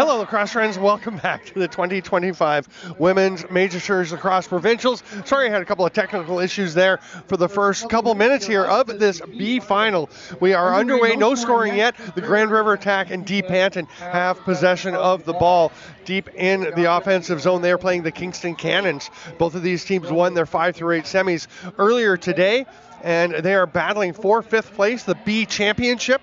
Hello, lacrosse friends. Welcome back to the 2025 Women's Major Series Lacrosse Provincials. Sorry I had a couple of technical issues there for the first couple minutes here of this B final. We are underway, no scoring yet. The Grand River Attack and Deep Panton have possession of the ball deep in the offensive zone. They are playing the Kingston Cannons. Both of these teams won their 5-8 semis earlier today, and they are battling for fifth place, the B Championship.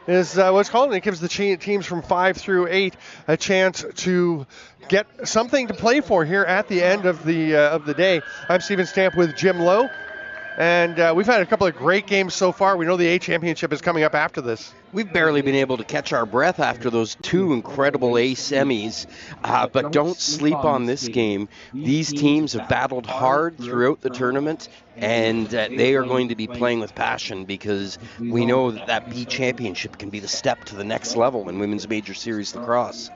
Is what's called, and it gives the teams from 5-8 a chance to get something to play for here at the end of the day. I'm Stephen Stamp with Jim Lowe, and we've had a couple of great games so far. We know the A Championship is coming up after this. We've barely been able to catch our breath after those two incredible A semis, but don't sleep on this game. These teams have battled hard throughout the tournament, and they are going to be playing with passion because we know that B Championship can be the step to the next level in Women's Major Series Lacrosse.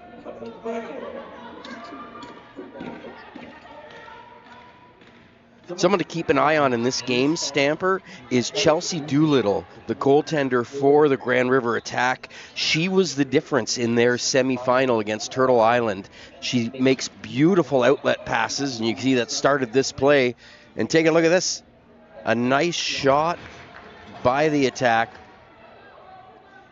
Someone to keep an eye on in this game, Stamper, is Chelsea Doolittle, the goaltender for the Grand River Attack. She was the difference in their semifinal against Turtle Island. She makes beautiful outlet passes, and you can see that started this play. And take a look at this. A nice shot by the Attack.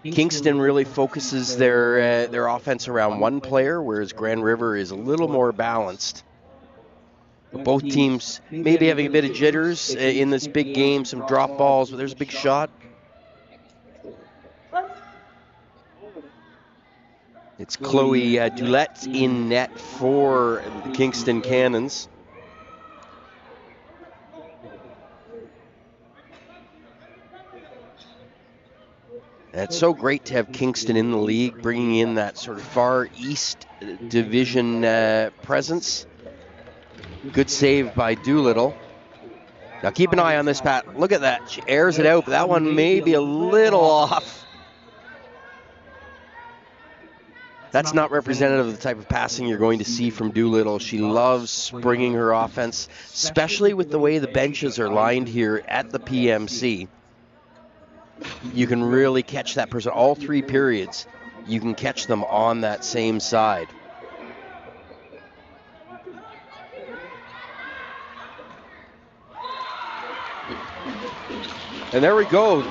Kingston really focuses their offense around one player, whereas Grand River is a little more balanced. Both teams maybe having a bit of jitters in this big game, some drop balls, but there's a big shot. It's Chloe Dulette in net for the Kingston Cannons. And it's so great to have Kingston in the league, bringing in that sort of far east division presence. Good save by Doolittle. Now keep an eye on this, Pat. Look at that. She airs it out, but that one may be a little off. That's not representative of the type of passing you're going to see from Doolittle. She loves springing her offense, especially with the way the benches are lined here at the PMC. You can really catch that person. All three periods, you can catch them on that same side. And there we go.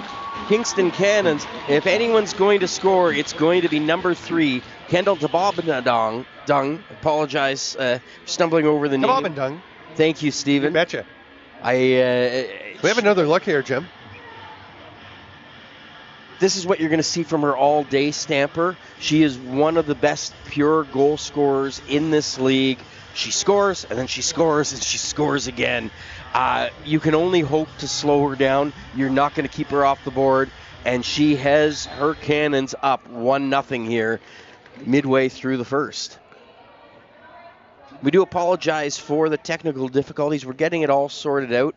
Kingston Cannons. If anyone's going to score, it's going to be number 3, Kendall Tababandung. Apologize for stumbling over the name. Tababandung. Thank you, Stephen. You betcha. We have another look here, Jim. This is what you're going to see from her all day, Stamper. She is one of the best pure goal scorers in this league. She scores, and then she scores, and she scores again. You can only hope to slow her down. You're not going to keep her off the board. And she has her Cannons up 1-0 here midway through the first. We do apologize for the technical difficulties. We're getting it all sorted out.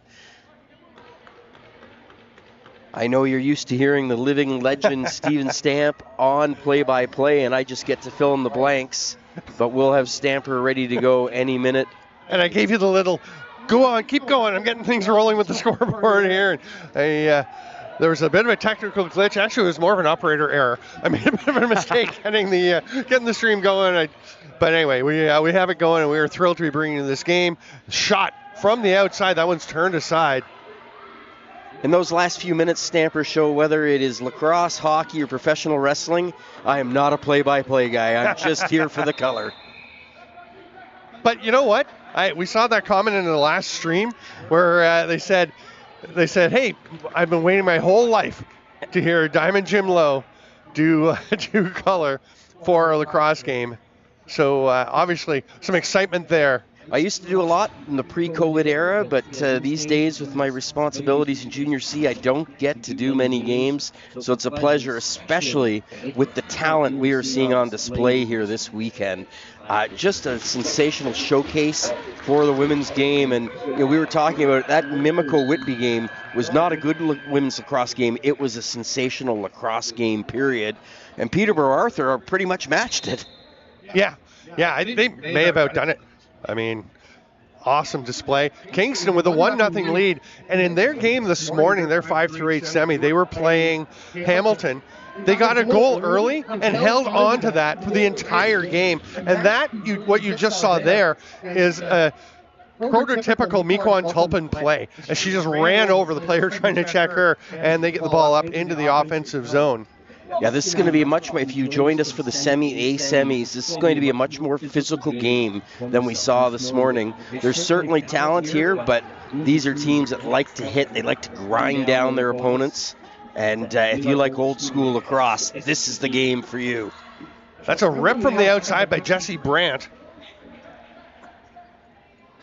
I know you're used to hearing the living legend Stephen Stamp on play-by-play, and I just get to fill in the blanks. But we'll have Stamper ready to go any minute. And I gave you the little, go on, keep going. I'm getting things rolling with the scoreboard here. And there was a bit of a technical glitch. Actually, it was more of an operator error. I made a bit of a mistake getting the stream going. But anyway, we have it going, and we are thrilled to be bringing this game. Shot from the outside. That one's turned aside. In those last few minutes, Stamper, show whether it is lacrosse, hockey, or professional wrestling. I am not a play-by-play guy. I'm just here for the color. But you know what? We saw that comment in the last stream where they said, hey, I've been waiting my whole life to hear Diamond Jim Lowe do color for a lacrosse game. So obviously some excitement there. I used to do a lot in the pre-COVID era, but these days with my responsibilities in Junior C, I don't get to do many games. So it's a pleasure, especially with the talent we are seeing on display here this weekend. Just a sensational showcase for the women's game. And we were talking about it, that Mimico Whitby game was not a good women's lacrosse game. It was a sensational lacrosse game, period. And Peterborough Arthur pretty much matched it. Yeah, they may have outdone it. I mean, awesome display. Kingston with a 1-0 lead. And in their game this morning, their 5-8 semi, they were playing Hamilton. They got a goal early and held on to that for the entire game. And what you just saw there is a prototypical Miquan Tulpin play. And she just ran over the player trying to check her, and they get the ball up into the offensive zone. Yeah, this is going to be a much more, if you joined us for the semis, this is going to be a much more physical game than we saw this morning. There's certainly talent here, but these are teams that like to hit. They like to grind down their opponents. And if you like old school lacrosse, this is the game for you. That's a rip from the outside by Jesse Brandt.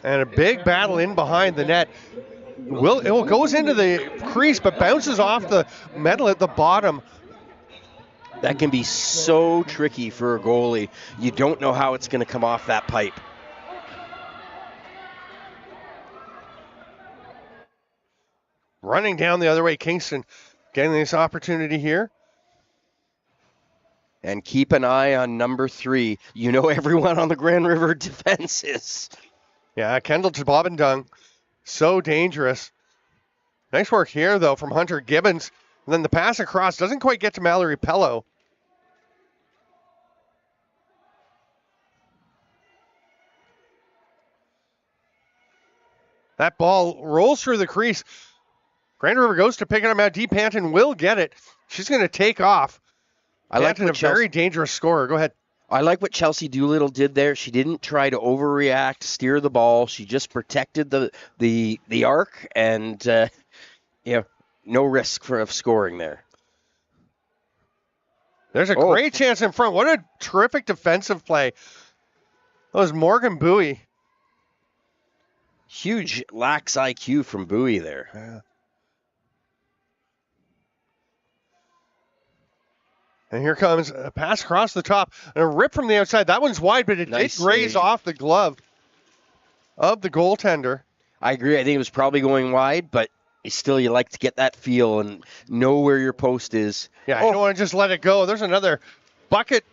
And a big battle in behind the net. It goes into the crease, but bounces off the metal at the bottom. That can be so tricky for a goalie. You don't know how it's going to come off that pipe. Running down the other way, Kingston getting this opportunity here. And keep an eye on number 3. You know everyone on the Grand River defense is. Yeah, Kendall Tabobendung, so dangerous. Nice work here, though, from Hunter Gibbons. And then the pass across doesn't quite get to Mallory Pello. That ball rolls through the crease. Grand River goes to pick it up out. Dee Panton will get it. She's going to take off. I like a very dangerous scorer. Go ahead. I like what Chelsea Doolittle did there. She didn't try to overreact, steer the ball. She just protected the arc, and no risk of scoring there. There's a great chance in front. What a terrific defensive play. That was Morgan Bowie. Huge lax IQ from Bowie there. Yeah. And here comes a pass across the top and a rip from the outside. That one's wide, but it did graze off the glove of the goaltender. I agree. I think it was probably going wide, but still you like to get that feel and know where your post is. Yeah, you don't want to just let it go. There's another bucket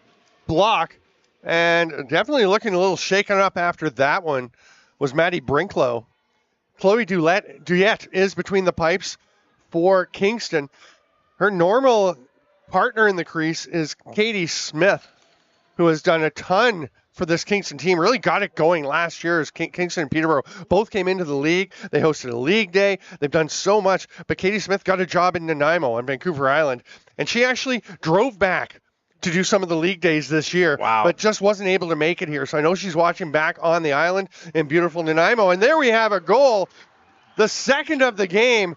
block, and definitely looking a little shaken up after that one was Maddie Brinklow. Chloe Duyette is between the pipes for Kingston. Her normal partner in the crease is Katie Smith, who has done a ton for this Kingston team. Really got it going last year as Kingston and Peterborough both came into the league. They hosted a league day. They've done so much. But Katie Smith got a job in Nanaimo on Vancouver Island. And she actually drove back to do some of the league days this year. Wow. But just wasn't able to make it here. So I know she's watching back on the island in beautiful Nanaimo. And there we have a goal. The second of the game.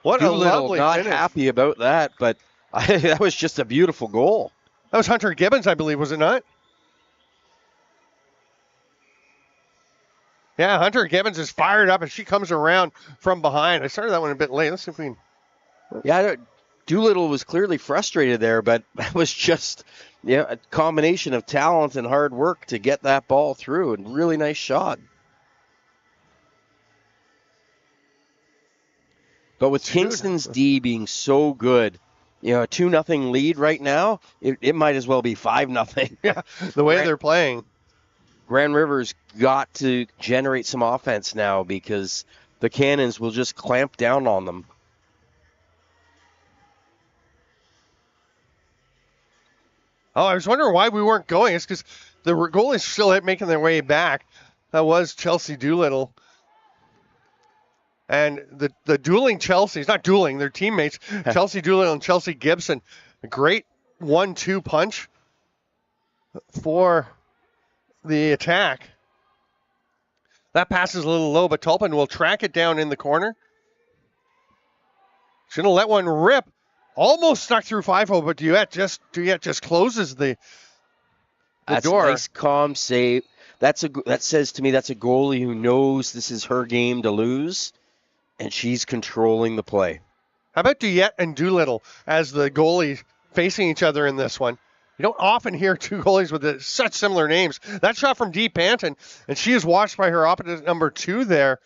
What a lovely not finish. Happy about that, but that was just a beautiful goal. That was Hunter Gibbons, I believe, was it not? Yeah, Hunter Gibbons is fired up, and she comes around from behind. I started that one a bit late. Let's see if we can... Yeah, Doolittle was clearly frustrated there, but that was just a combination of talent and hard work to get that ball through, and really nice shot. But with Kingston's D being so good, a 2-0 lead right now, it might as well be 5-0. Yeah, the way they're playing. Grand River's got to generate some offense now because the Cannons will just clamp down on them. Oh, I was wondering why we weren't going. It's because the goalies still making their way back. That was Chelsea Doolittle. And the dueling Chelsea's, not dueling, they're teammates, Chelsea Doolittle and Chelsea Gibson. A great 1-2 punch for the attack. That pass is a little low, but Tulpin will track it down in the corner. She's going to let one rip. Almost stuck through 5-0, but Duyette just closes the door. Nice, calm save. That says to me that's a goalie who knows this is her game to lose, and she's controlling the play. How about Duyette and Doolittle as the goalies facing each other in this one? You don't often hear two goalies with such similar names. That shot from Dee Panton, and she is watched by her opposite number 2 there,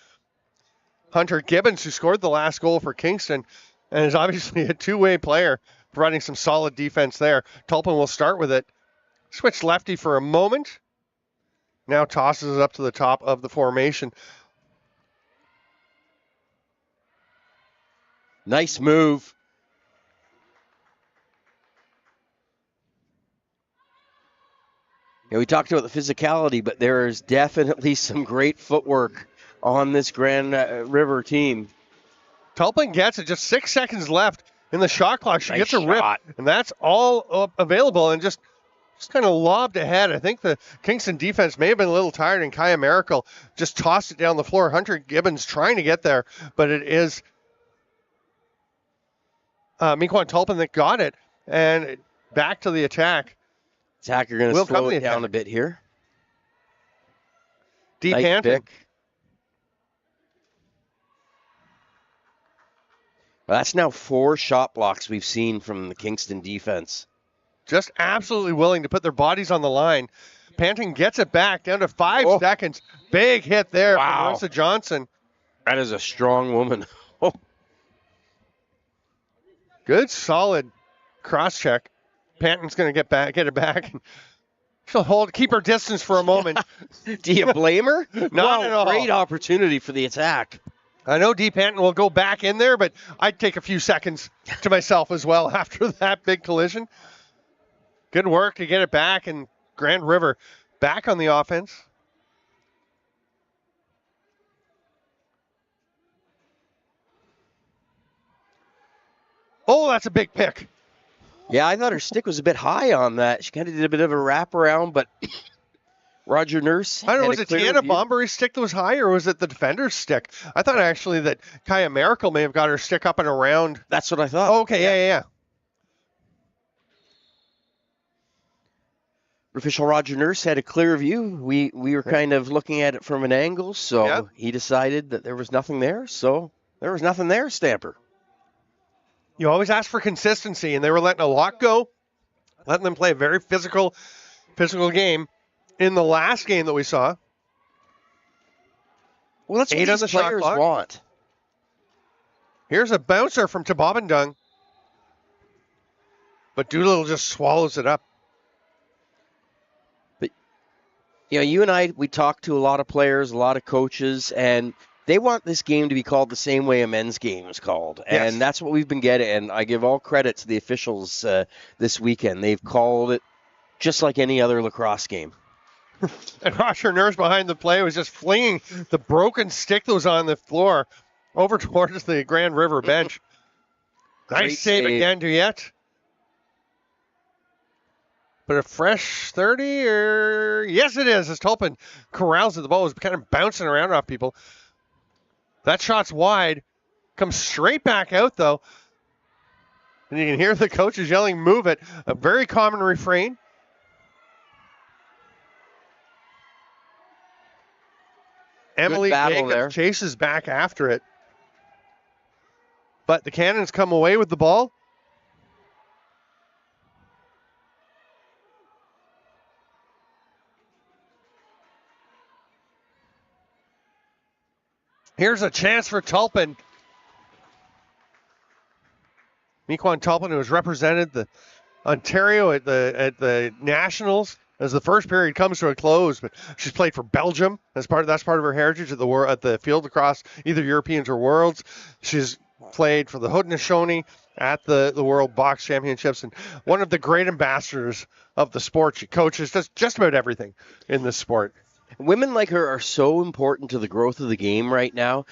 Hunter Gibbons, who scored the last goal for Kingston, and is obviously a two-way player, providing some solid defense there. Tulpin will start with it. Switch lefty for a moment. Now tosses it up to the top of the formation. Nice move. We talked about the physicality, but there is definitely some great footwork on this Grand River team. Tulpin gets it. Just 6 seconds left in the shot clock. She Nice gets a shot. rip, and that's all available, and just kind of lobbed ahead. I think the Kingston defense may have been a little tired, and Kaya Miracle just tossed it down the floor. Hunter Gibbons trying to get there, but it is Mequon Tulpin that got it, and back to the attack. Attacker going to slow it down a bit here. Deep handing. Well, that's now 4 shot blocks we've seen from the Kingston defense. Just absolutely willing to put their bodies on the line. Panting gets it back down to 5 seconds. Big hit there from Marissa Johnson. That is a strong woman. Good, solid cross check. Panton's going to get it back. She'll keep her distance for a moment. Do you blame her? Not at all. Great opportunity for the attack. I know Dee Panton will go back in there, but I'd take a few seconds to myself as well after that big collision. Good work to get it back, and Grand River back on the offense. Oh, that's a big pick. Yeah, I thought her stick was a bit high on that. She kind of did a bit of a wraparound, but Roger Nurse. I don't know, was it Tiana Bombury's stick that was high, or was it the defender's stick? I thought actually that Kaya Miracle may have got her stick up and around. That's what I thought. Oh, okay, yeah. Official Roger Nurse had a clear view. We were kind of looking at it from an angle, so he decided that there was nothing there. So there was nothing there, Stamper. You always ask for consistency, and they were letting a lot go, letting them play a very physical game. In the last game that we saw, well, that's what these players want. Here's a bouncer from Tababandung, but Doolittle just swallows it up. But you and I, we talk to a lot of players, a lot of coaches, and they want this game to be called the same way a men's game is called. And that's what we've been getting. And I give all credit to the officials this weekend. They've called it just like any other lacrosse game. And Roger Nurse behind the play was just flinging the broken stick that was on the floor over towards the Grand River bench. Nice save again, Duyette. But a fresh 30, yes it is, as Tulpin corrals it. The ball was kind of bouncing around off people. That shot's wide. Comes straight back out, though. And you can hear the coaches yelling, move it. A very common refrain. Emily Jacobs chases back after it. But the Cannons come away with the ball. Here's a chance for Tulpin. Mequon Tulpin, who has represented the Ontario at the Nationals as the first period comes to a close, but she's played for Belgium. That's part of her heritage at the field lacrosse, either Europeans or Worlds. She's played for the Haudenosaunee at the World Box Championships, and one of the great ambassadors of the sport. She coaches just about everything in this sport. Women like her are so important to the growth of the game right now.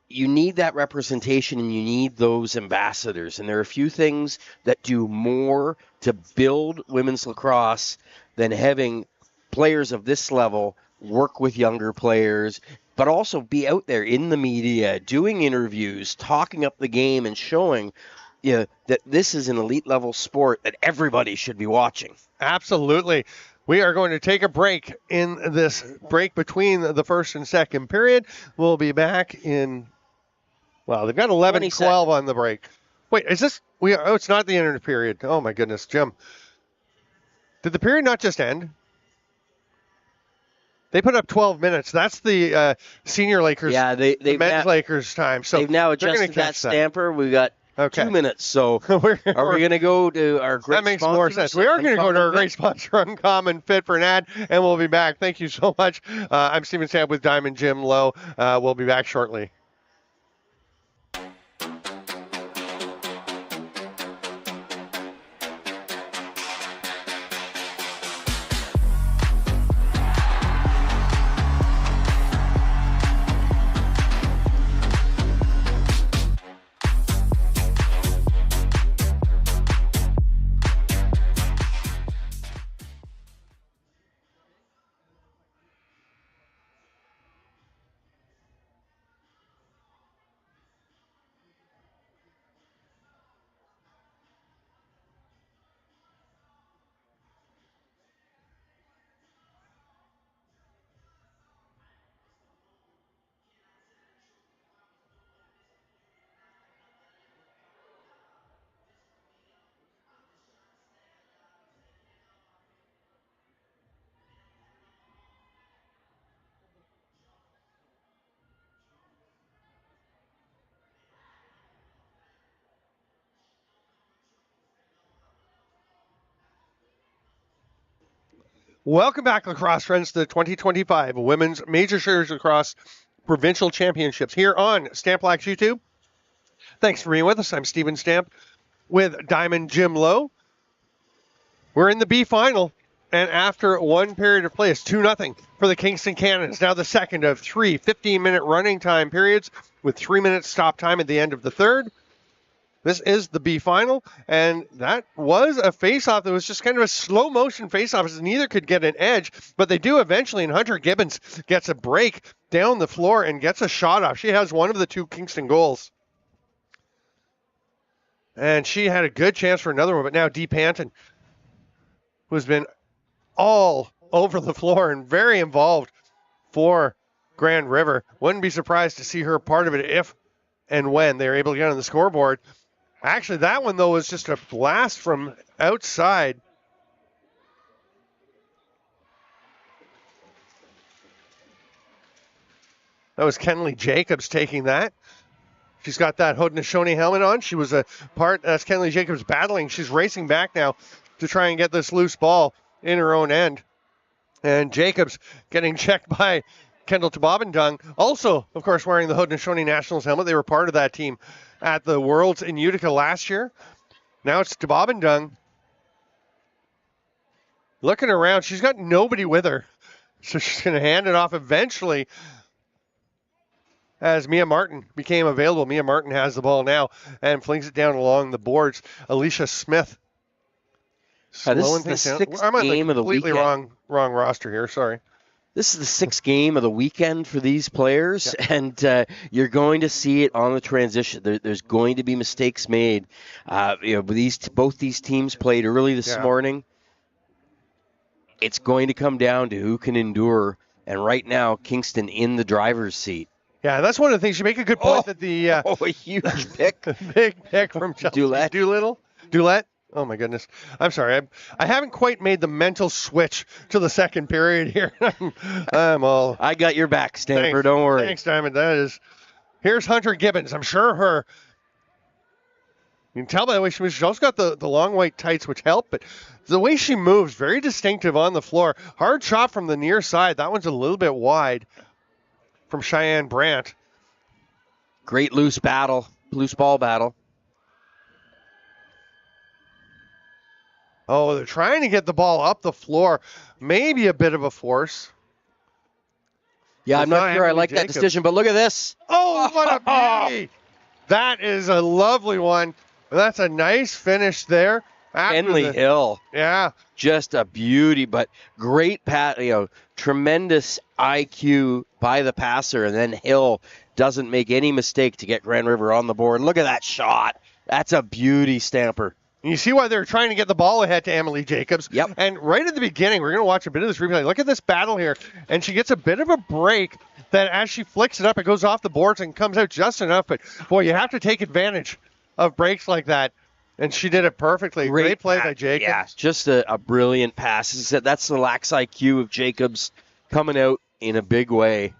You need that representation and you need those ambassadors. And there are a few things that do more to build women's lacrosse than having players of this level work with younger players, but also be out there in the media, doing interviews, talking up the game and showing that this is an elite level sport that everybody should be watching. Absolutely. We are going to take a break in this break between the first and second period. We'll be back in, they've got 11-12 on the break. Wait, is this, it's not the end of the period. Oh my goodness, Jim. Did the period not just end? They put up 12 minutes. That's the senior Lakers, the men's Lakers time. So they've now adjusted that Stamper. We've got 2 minutes. So are we going to go to our great That makes more sense. We are going to go to our great sponsor, Uncommon Fit, for an ad, and we'll be back. Thank you so much. I'm Stephen Stamp with Diamond Jim Lowe. We'll be back shortly. Welcome back, lacrosse friends, to the 2025 Women's Major Series Lacrosse Provincial Championships here on Stamp Black's YouTube. Thanks for being with us. I'm Steven Stamp with Diamond Jim Lowe. We're in the B final, and after one period of play, it's 2-0 for the Kingston Cannons. Now the second of three 15-minute running time periods with 3 minutes stop time at the end of the third. This is the B final, and that was a face-off that was just kind of a slow-motion face-off as neither could get an edge, but they do eventually, and Hunter Gibbons gets a break down the floor and gets a shot off. She has one of the two Kingston goals. And she had a good chance for another one, but now Dee Panton, who's been all over the floor and very involved for Grand River. Wouldn't be surprised to see her part of it if and when they're able to get on the scoreboard. Actually, that one, though, was just a blast from outside. That was Kenley Jacobs taking that. She's got that Haudenosaunee helmet on. She was a part, that's Kenley Jacobs battling. She's racing back now to try and get this loose ball in her own end. And Jacobs getting checked by Kendall Tababendung. Also, of course, wearing the Haudenosaunee Nationals helmet. They were part of that team at the Worlds in Utica last year. Now it's Tababendung looking around. She's got nobody with her. So she's going to hand it off eventually as Mia Martin became available. Mia Martin has the ball now and flings it down along the boards. Alicia Smith slowing things down. I'm on the completely wrong roster here. Sorry. This is the sixth game of the weekend for these players, and you're going to see it on the transition. There's going to be mistakes made. Both these teams played early this morning. It's going to come down to who can endure, and right now, Kingston in the driver's seat. Yeah, that's one of the things. You make a good point that the a huge pick, big pick from Chelsea. Dulett. Oh, my goodness. I'm sorry. I haven't quite made the mental switch to the second period here. I got your back, Stamper. Don't worry. Thanks, Diamond. Here's Hunter Gibbons. I'm sure you can tell by the way she moves. She's also got the long white tights, which help, but the way she moves, very distinctive on the floor. Hard shot from the near side. That one's a little bit wide from Cheyenne Brandt. Great loose ball battle. Oh, they're trying to get the ball up the floor. Maybe a bit of a force. Yeah, I'm not sure I like that decision, but look at this. Oh, what a beauty. That is a lovely one. That's a nice finish there. Kenley Hill. Yeah. Just a beauty, but great tremendous IQ by the passer, and then Hill doesn't make any mistake to get Grand River on the board. Look at that shot. That's a beauty, Stamper. And you see why they're trying to get the ball ahead to Emily Jacobs. Yep. And right at the beginning, we're going to watch a bit of this replay. Look at this battle here. And she gets a bit of a break that as she flicks it up, it goes off the boards and comes out just enough. But, boy, you have to take advantage of breaks like that. And she did it perfectly. Great play by Jacobs. Yeah, just a brilliant pass. As I said, that's the lax IQ of Jacobs coming out in a big way.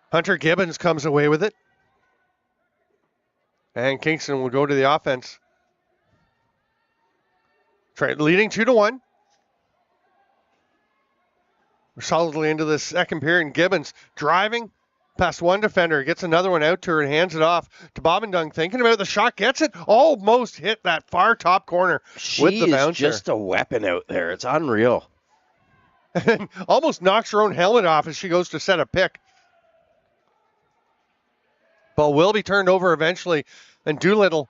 Hunter Gibbons comes away with it. And Kingston will go to the offense. Leading 2-1. We're solidly into the second period. And Gibbons driving past one defender, gets another one out to her and hands it off to Tababendung. Thinking about the shot, gets it, almost hit that far top corner with the bouncer. She is just a weapon out there. It's unreal. And almost knocks her own helmet off as she goes to set a pick. Ball will be turned over eventually, and Doolittle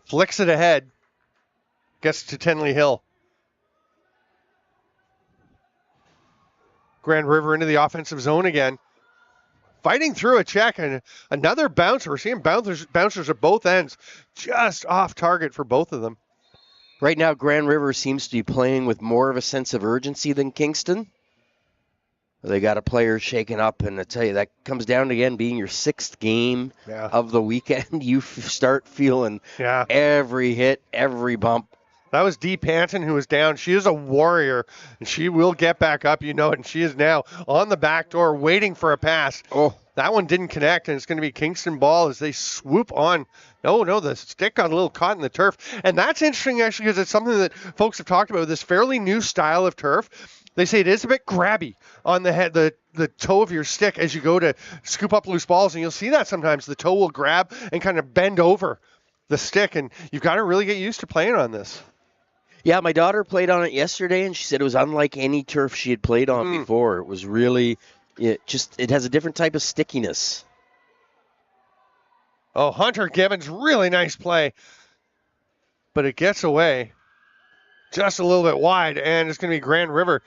flicks it ahead. Gets to Tenley Hill. Grand River into the offensive zone again. Fighting through a check and another bouncer. We're seeing bouncers at both ends. Just off target for both of them. Right now, Grand River seems to be playing with more of a sense of urgency than Kingston. They got a player shaken up, and I tell you, that comes down to, again, being your sixth game of the weekend. You start feeling every hit, every bump. That was Dee Panton who was down. She is a warrior, and she will get back up, you know it, and she is now on the back door waiting for a pass. Oh. That one didn't connect, and it's going to be Kingston ball as they swoop on. No, the stick got a little caught in the turf. And that's interesting, actually, because it's something that folks have talked about, this fairly new style of turf. They say it is a bit grabby on the head, the toe of your stick as you go to scoop up loose balls, and you'll see that sometimes. The toe will grab and kind of bend over the stick, and you've got to really get used to playing on this. Yeah, my daughter played on it yesterday, and she said it was unlike any turf she had played on before. It was really, it has a different type of stickiness. Oh, Hunter Gibbons, really nice play. But it gets away just a little bit wide, and it's going to be Grand River.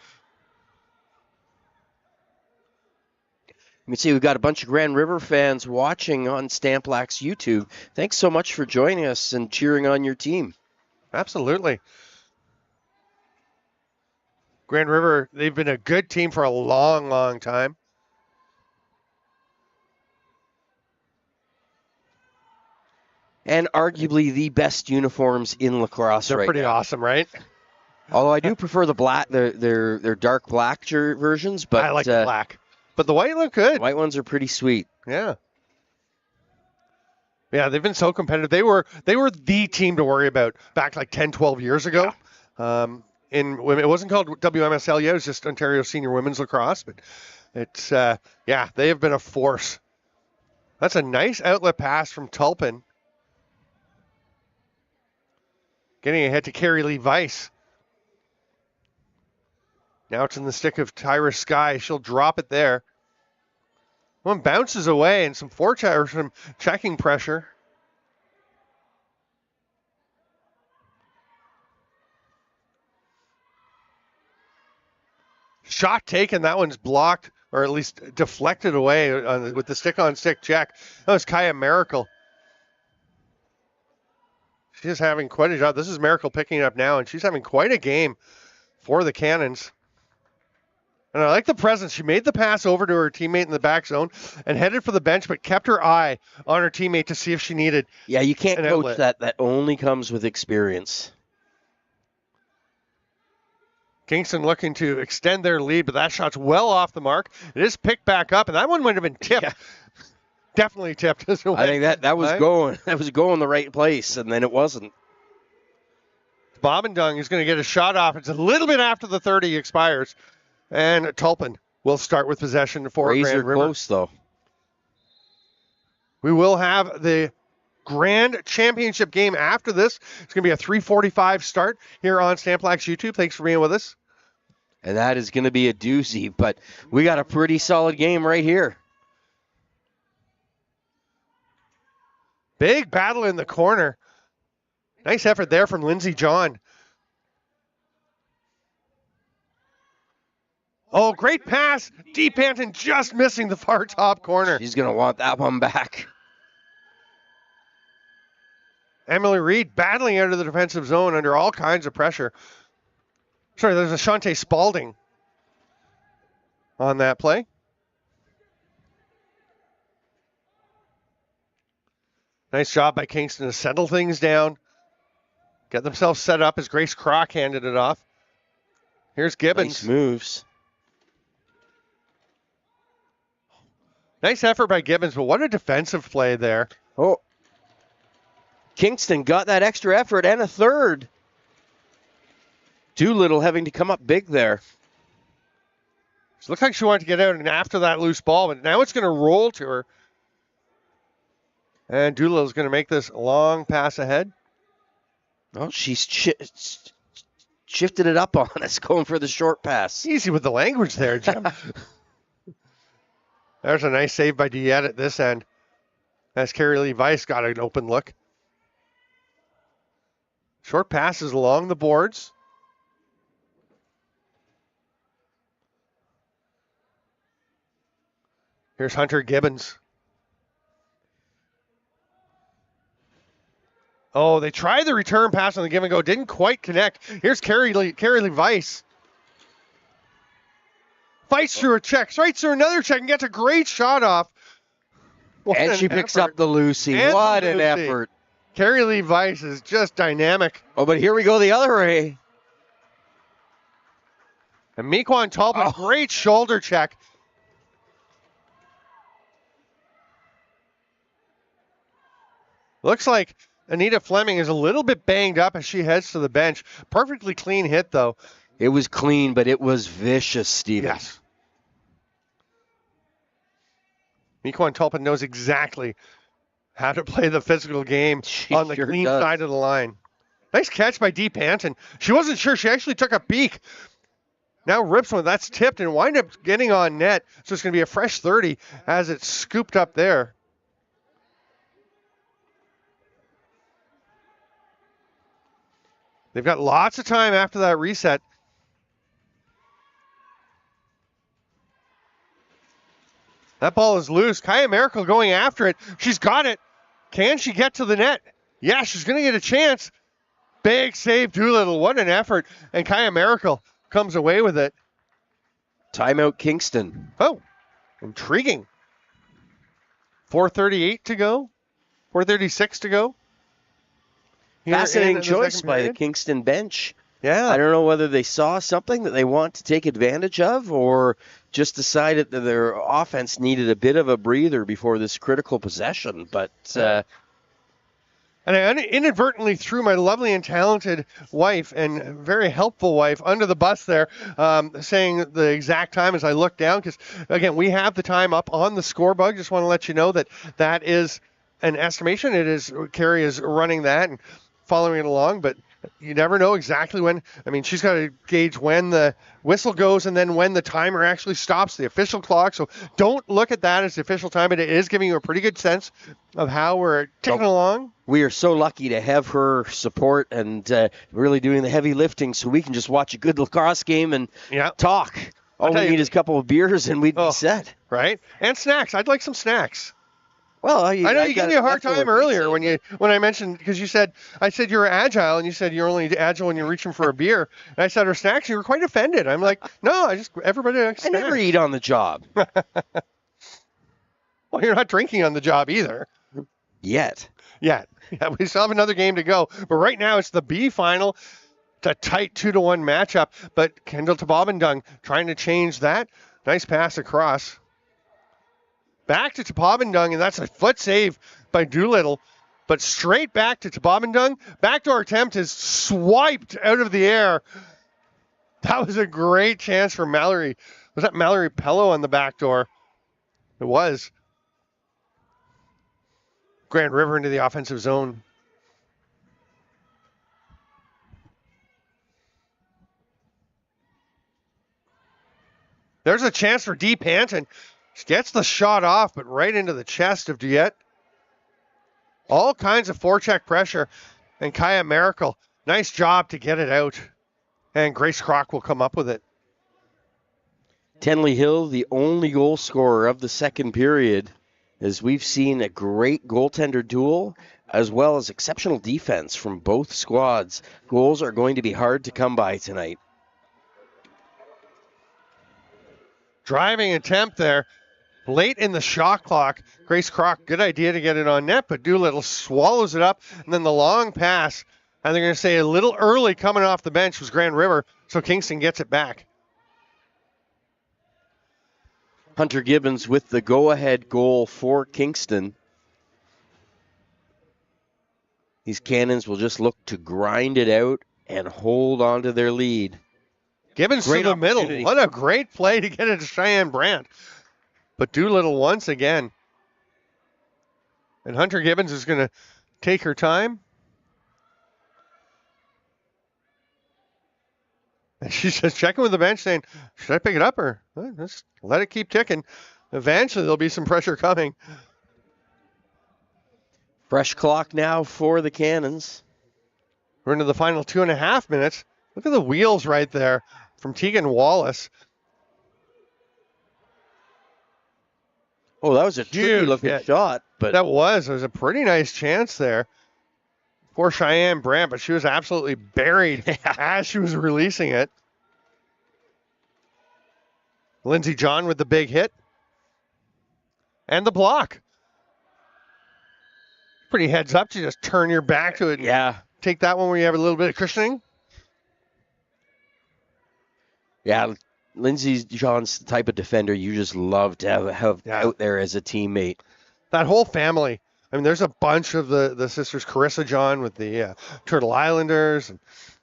You can see we've got a bunch of Grand River fans watching on Stamplack's YouTube. Thanks so much for joining us and cheering on your team. Absolutely. Grand River, they've been a good team for a long, long time. And arguably the best uniforms in lacrosse right now. They're pretty awesome, right? Although I do prefer the black, their dark black versions, but I like the black. But the white look good. The white ones are pretty sweet. Yeah. Yeah, they've been so competitive. They were the team to worry about back like 10, 12 years ago. Yeah. In women, it wasn't called WMSL yet. It was just Ontario Senior Women's Lacrosse. But it's, they have been a force. That's a nice outlet pass from Tulpin. Getting ahead to Carrie Lee Weiss. Now it's in the stick of Tyra Sky. She'll drop it there. One bounces away and some some checking pressure. Shot taken. That one's blocked, or at least deflected away with the stick-on-stick check. That was Kaya Miracle. She's having quite a job. This is Miracle picking it up now, and she's having quite a game for the Cannons. And I like the presence. She made the pass over to her teammate in the back zone and headed for the bench, but kept her eye on her teammate to see if she needed. Yeah, you can't coach that. That only comes with experience. Kingston looking to extend their lead, but that shot's well off the mark. It is picked back up, and that one might have been tipped. Yeah. Definitely tipped. I think that was going. That was going the right place, and then it wasn't. Bobendung is going to get a shot off. It's a little bit after the 30 expires. And Tulpin will start with possession for Grand River. Close, though. We will have the Grand Championship game after this. It's going to be a 3:45 start here on Stamplack's YouTube. Thanks for being with us. And that is going to be a doozy, but we got a pretty solid game right here. Big battle in the corner. Nice effort there from Lindsey John. Oh, great pass. Deep Anton just missing the far top corner. She's going to want that one back. Emily Reed battling out of the defensive zone under all kinds of pressure. Sorry, there's a Shantae Spalding on that play. Nice job by Kingston to settle things down. Get themselves set up as Grace Kroc handed it off. Here's Gibbons. Nice moves. Nice effort by Gibbons, but what a defensive play there. Oh. Kingston got that extra effort and a third. Doolittle having to come up big there. It looked like she wanted to get out and after that loose ball, but now it's going to roll to her. And Doolittle's going to make this long pass ahead. Oh, she's shifted it up on us, going for the short pass. Easy with the language there, Jim. There's a nice save by Diet at this end. As Carrie Lee Weiss got an open look. Short passes along the boards. Here's Hunter Gibbons. Oh, they tried the return pass on the give and go. Didn't quite connect. Here's Carrie Lee Weiss. Fights through a check, straight through another check, and gets a great shot off. And she picks up the Lucy. What an effort. Carrie Lee Weiss is just dynamic. Oh, but here we go the other way. And Mequan Tulpin, great shoulder check. Looks like Anita Fleming is a little bit banged up as she heads to the bench. Perfectly clean hit, though. It was clean, but it was vicious, Steven. Yes. Miquan Tulpin knows exactly how to play the physical game on the sure clean does. side of the line. Nice catch by Dee Panton. She wasn't sure. She actually took a peek. Now rips one. That's tipped and wind up getting on net. So it's going to be a fresh 30 as it's scooped up there. They've got lots of time after that reset. That ball is loose. Kaya Miracle going after it. She's got it. Can she get to the net? Yeah, she's going to get a chance. Big save, Doolittle. What an effort. And Kaya Miracle comes away with it. Timeout Kingston. Oh, intriguing. 4:38 to go. 4:36 to go. Fascinating choice by the Kingston bench. Yeah. I don't know whether they saw something that they want to take advantage of or just decided that their offense needed a bit of a breather before this critical possession. But and I inadvertently threw my lovely and talented wife and very helpful wife under the bus there, saying the exact time as I looked down. Because, again, we have the time up on the scorebug. Just want to let you know that that is an estimation. It is Carrie is running that and following it along, but you never know exactly when. I mean, she's got to gauge when the whistle goes and then when the timer actually stops, the official clock. So don't look at that as the official time, but it is giving you a pretty good sense of how we're ticking along. We are so lucky to have her support and really doing the heavy lifting so we can just watch a good lacrosse game and talk. All we need is a couple of beers and we'd be set. Right? And snacks. I'd like some snacks. Well, I know you gave me a hard time earlier when I mentioned, because I said you were agile and you said you're only agile when you're reaching for a beer. And I said, or snacks, you were quite offended. I'm like, no, everybody likes snacks. I never eat on the job. Well, you're not drinking on the job either. Yet. Yeah, we still have another game to go. But right now it's the B final. It's a tight 2-1 matchup. But Kendall Tababendung trying to change that. Nice pass across. Back to Tababendung, and that's a foot save by Doolittle. But straight back to Tababendung. Backdoor attempt is swiped out of the air. That was a great chance for Mallory. Was that Mallory Pello on the backdoor? It was. Grand River into the offensive zone. There's a chance for Dee Panton. She gets the shot off, but right into the chest of Diet. All kinds of forecheck pressure. And Kaya Miracle, nice job to get it out. And Grace Kroc will come up with it. Tenley Hill, the only goal scorer of the second period, as we've seen a great goaltender duel, as well as exceptional defense from both squads. Goals are going to be hard to come by tonight. Driving attempt there. Late in the shot clock. Grace Kroc, good idea to get it on net, but Doolittle swallows it up. And then the long pass, and they're going to say a little early coming off the bench was Grand River, so Kingston gets it back. Hunter Gibbons with the go-ahead goal for Kingston. These Cannons will just look to grind it out and hold on to their lead. Gibbons to the middle. What a great play to get it to Cheyenne Brandt. But Doolittle once again. And Hunter Gibbons is going to take her time. And she's just checking with the bench saying, should I pick it up or let's let it keep ticking. Eventually there'll be some pressure coming. Fresh clock now for the Cannons. We're into the final 2.5 minutes. Look at the wheels right there from Tegan Wallace. Oh, that was a tricky-looking shot. But That was a pretty nice chance there for Cheyenne Brandt, but she was absolutely buried as she was releasing it. Lindsey John with the big hit. And the block. Pretty heads up to just turn your back to it. Yeah. Take that one where you have a little bit of cushioning. Yeah, Lindsey John's the type of defender you just love to have out there as a teammate. That whole family I mean, there's a bunch of the sisters, Carissa John with the Turtle Islanders. And,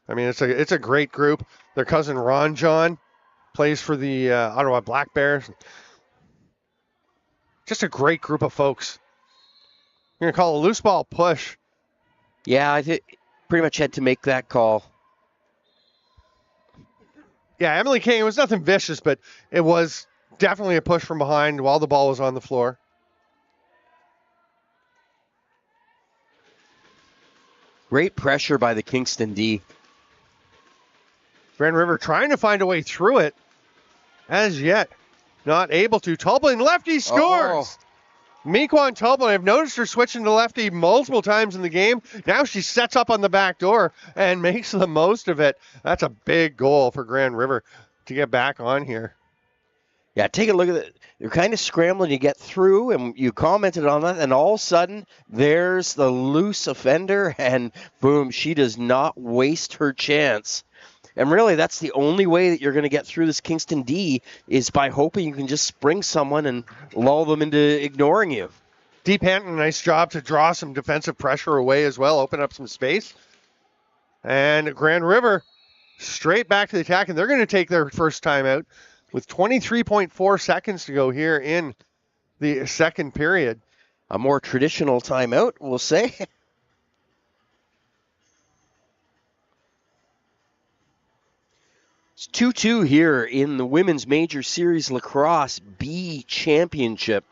I mean, it's a great group. Their cousin Ron John plays for the Ottawa Black Bears. Just a great group of folks. You're going to call a loose ball push. Yeah, I think pretty much had to make that call. Yeah, Emily King, it was nothing vicious, but it was definitely a push from behind while the ball was on the floor. Great pressure by the Kingston D. Grand River trying to find a way through it. As yet, not able to. Tulbin, lefty, scores! Mequan Tulbin, I've noticed her switching to lefty multiple times in the game. Now she sets up on the back door and makes the most of it. That's a big goal for Grand River to get back on here. Yeah, take a look at it. They're kind of scrambling to get through, and you commented on that, and all of a sudden, there's the loose offender, and boom, she does not waste her chance. And really, that's the only way that you're going to get through this Kingston D is by hoping you can just spring someone and lull them into ignoring you. Deep Hanton, nice job to draw some defensive pressure away as well, open up some space. And Grand River straight back to the attack, and they're going to take their first timeout with 23.4 seconds to go here in the second period. A more traditional timeout, we'll say. It's 2-2 here in the Women's Major Series Lacrosse B Championship.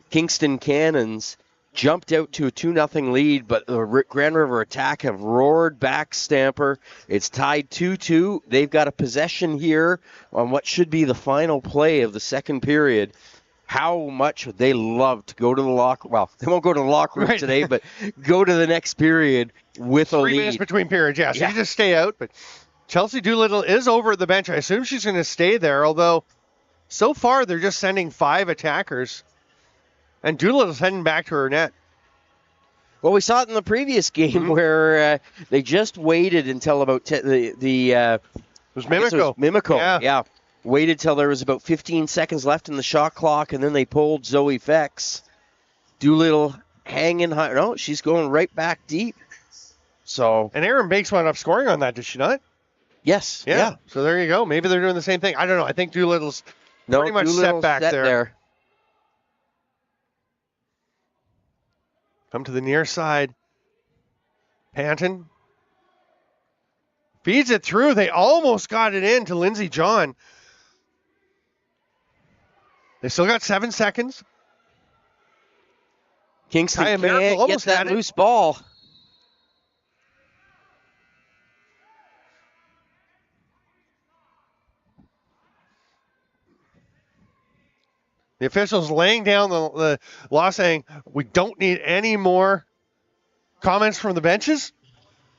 Kingston Cannons jumped out to a 2-0 lead, but the Grand River attack have roared back Stamper. It's tied 2-2. They've got a possession here on what should be the final play of the second period. How much would they love to go to the locker? Well, they won't go to the locker room today, but go to the next period with a lead. 3 minutes between periods, yeah. So you just stay out. But Chelsea Doolittle is over at the bench. I assume she's going to stay there, although so far they're just sending 5 attackers. And Doolittle's heading back to her net. Well, we saw it in the previous game where they just waited until about it was Mimico. Yeah. Waited till there was about 15 seconds left in the shot clock, and then they pulled Zoe Fex. Doolittle hanging high. No, she's going right back deep. So. And Aaron Bakes wound up scoring on that, did she not? Yes. Yeah. So there you go. Maybe they're doing the same thing. I don't know. I think Doolittle's pretty much set back there. Come to the near side. Panton feeds it through. They almost got it in to Lindsey John. They still got 7 seconds. Kingston can't get that loose ball. The officials laying down the law saying we don't need any more comments from the benches.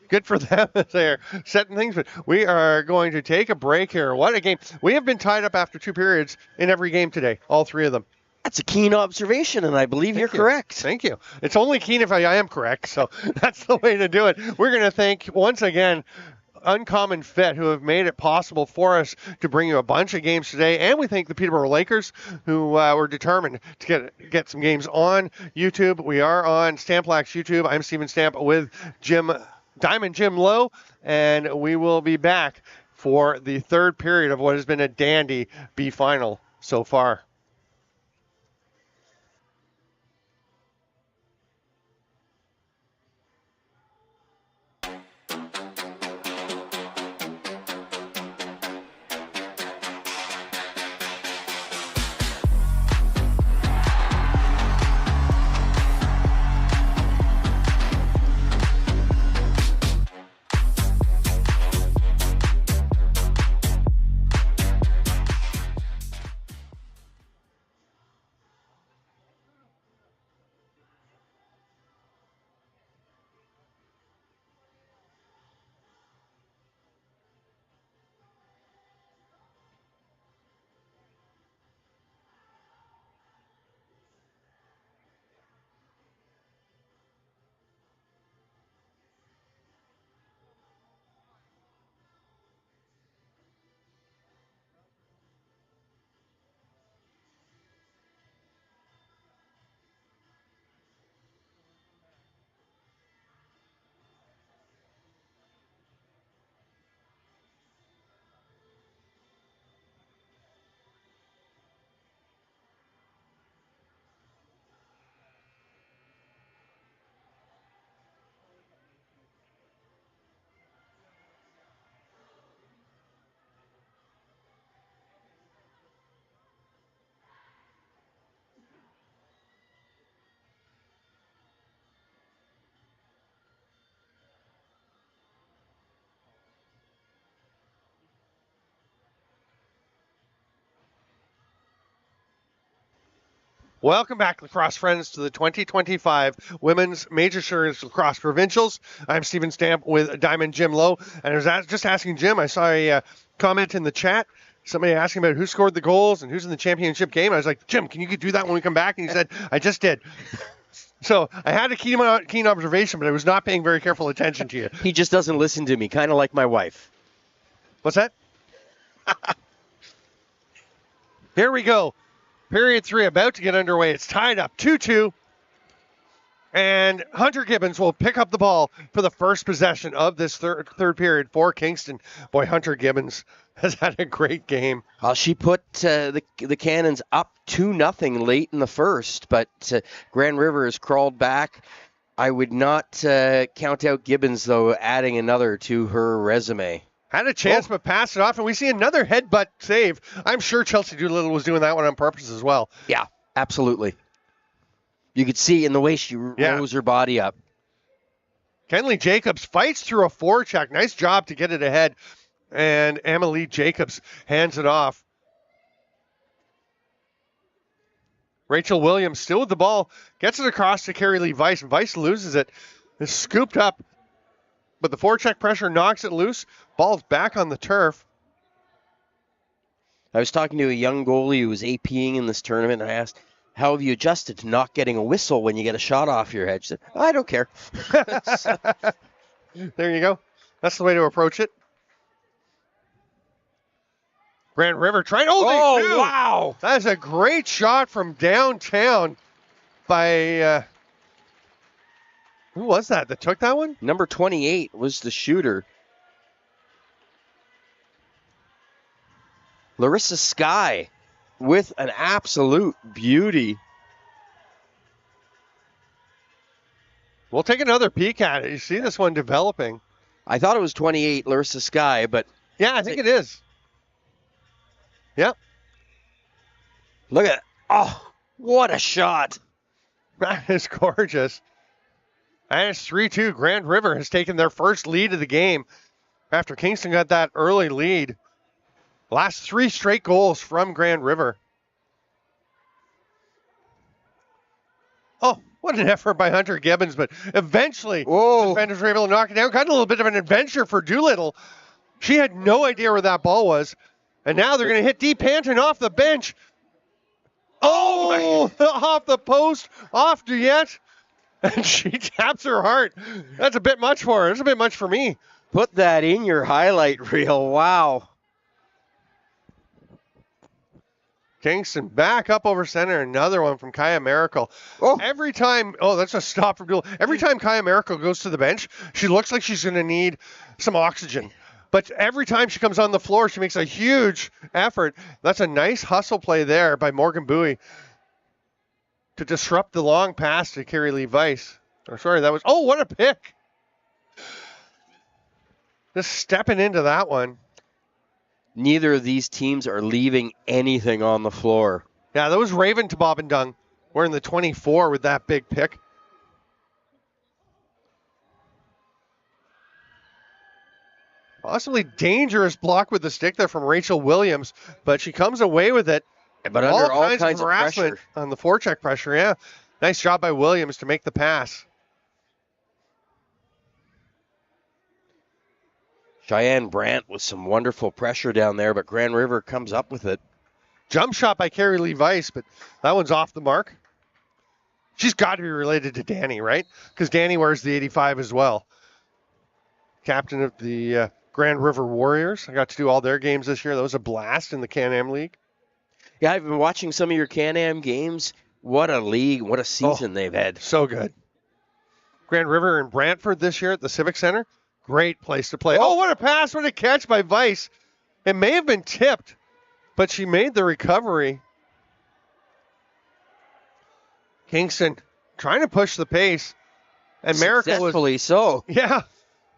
Good for them as they're setting things, but we are going to take a break here. What a game. We have been tied up after 2 periods in every game today, all 3 of them. That's a keen observation, and I believe you're correct. Thank you. It's only keen if I am correct, so that's the way to do it. We're going to thank, once again, Uncommon Fit, who have made it possible for us to bring you a bunch of games today. And we thank the Peterborough Lakers, who were determined to get some games on YouTube. We are on Stamplak's YouTube. I'm Steven Stamp with Diamond Jim Lowe, and we will be back for the third period of what has been a dandy B final so far. Welcome back, lacrosse friends, to the 2025 Women's Major Series Lacrosse Provincials. I'm Stephen Stamp with Diamond Jim Lowe, and I was just asking Jim, I saw a comment in the chat, somebody asking about who scored the goals and who's in the championship game. I was like, Jim, can you do that when we come back? And he said, I just did. So I had a keen observation, but I was not paying very careful attention to you. He just doesn't listen to me, kind of like my wife. What's that? Here we go. Period 3 about to get underway. It's tied up 2-2. And Hunter Gibbons will pick up the ball for the first possession of this third period for Kingston. Boy, Hunter Gibbons has had a great game. Well, she put the Cannons up 2-0 late in the first, but Grand River has crawled back. I would not count out Gibbons, though, adding another to her resume. Had a chance, but passed it off, and we see another headbutt save. I'm sure Chelsea Doolittle was doing that one on purpose as well. Yeah, absolutely. You could see in the way she rose her body up. Kenley Jacobs fights through a forecheck. Nice job to get it ahead. And Emily Jacobs hands it off. Rachel Williams still with the ball. Gets it across to Carrie Lee Weiss. Weiss loses it. It's scooped up. But the forecheck pressure knocks it loose. Ball's back on the turf. I was talking to a young goalie who was APing in this tournament, and I asked, how have you adjusted to not getting a whistle when you get a shot off your head? She said, I don't care. There you go. That's the way to approach it. Grand River trying. Oh, they do. Wow. That's a great shot from downtown by... who was that took that one? Number 28 was the shooter. Larissa Sky with an absolute beauty. We'll take another peek at it. You see this one developing. I thought it was 28, Larissa Sky, but... yeah, I think it is. Yep. Look at it. Oh, what a shot. That is gorgeous. And it's 3-2. Grand River has taken their first lead of the game after Kingston got that early lead. Last 3 straight goals from Grand River. Oh, what an effort by Hunter Gibbons, but eventually the defenders were able to knock it down. Got a little bit of an adventure for Doolittle. She had no idea where that ball was. And now they're going to hit Dee Panton off the bench. Oh, off the post, off Duyette. And she taps her heart. That's a bit much for her. It's a bit much for me. Put that in your highlight reel. Wow. Kingston back up over center. Another one from Kaya Miracle. Oh. Every time, that's a stop from Doolittle. Every time Kaya Miracle goes to the bench, she looks like she's going to need some oxygen. But every time she comes on the floor, she makes a huge effort. That's a nice hustle play there by Morgan Bowie to disrupt the long pass to Carrie Lee Weiss. What a pick. Just stepping into that one. Neither of these teams are leaving anything on the floor. Yeah, that was Raven to Bob and Dung. We're in the 24 with that big pick. Possibly dangerous block with the stick there from Rachel Williams, but she comes away with it. But under all kinds of harassment pressure. On the forecheck pressure, yeah. Nice job by Williams to make the pass. Cheyenne Brandt with some wonderful pressure down there, but Grand River comes up with it. Jump shot by Carrie Lee Weiss, but that one's off the mark. She's got to be related to Danny, right? Because Danny wears the 85 as well. Captain of the Grand River Warriors. I got to do all their games this year. That was a blast in the Can-Am League. Yeah, I've been watching some of your Can-Am games. What a league, what a season they've had. So good. Grand River and Brantford this year at the Civic Center. Great place to play. Oh, what a pass, what a catch by Weiss. It may have been tipped, but she made the recovery. Kingston trying to push the pace. And Miracle was... successfully so. Yeah,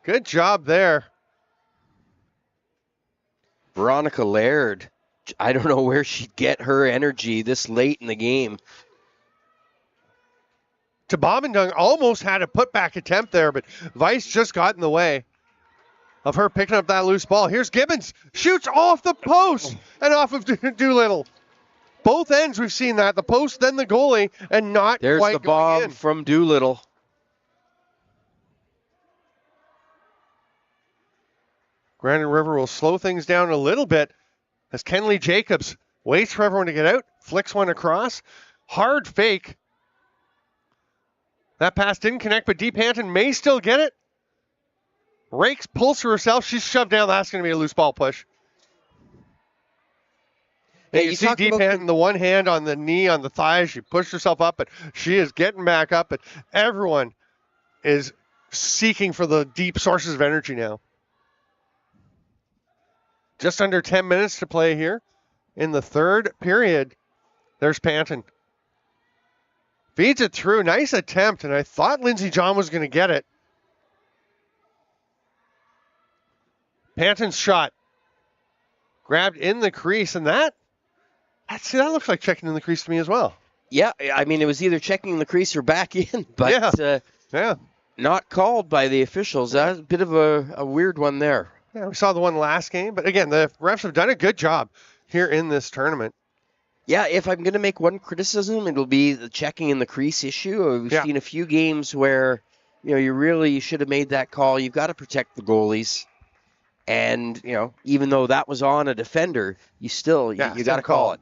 good job there. Veronica Laird. I don't know where she'd get her energy this late in the game. To Bobbendung almost had a putback attempt there, but Weiss just got in the way of her picking up that loose ball. Here's Gibbons. Shoots off the post and off of Doolittle. Both ends we've seen that. The post, then the goalie, and not There's quite the going bomb in. from Doolittle. Grand River will slow things down a little bit as Kenley Jacobs waits for everyone to get out, flicks one across. Hard fake. That pass didn't connect, but Deep Hanton may still get it. Rakes pulls for herself. She's shoved down. That's going to be a loose ball push. Yeah, you see Deep Hanton, the one hand on the knee, on the thigh. She pushed herself up, but she is getting back up. But everyone is seeking for the deep sources of energy now. Just under 10 minutes to play here in the third period. There's Panton. Feeds it through. Nice attempt, and I thought Lindsey John was going to get it. Panton's shot. Grabbed in the crease, and that looks like checking in the crease to me as well. Yeah, I mean, it was either checking the crease or back in, but not called by the officials. That's a bit of a weird one there. Yeah, we saw the one last game, but again, the refs have done a good job here in this tournament. Yeah, if I'm going to make one criticism, it'll be the checking in the crease issue. We've seen a few games where, you should have made that call. You've got to protect the goalies. And, even though that was on a defender, you got to call it.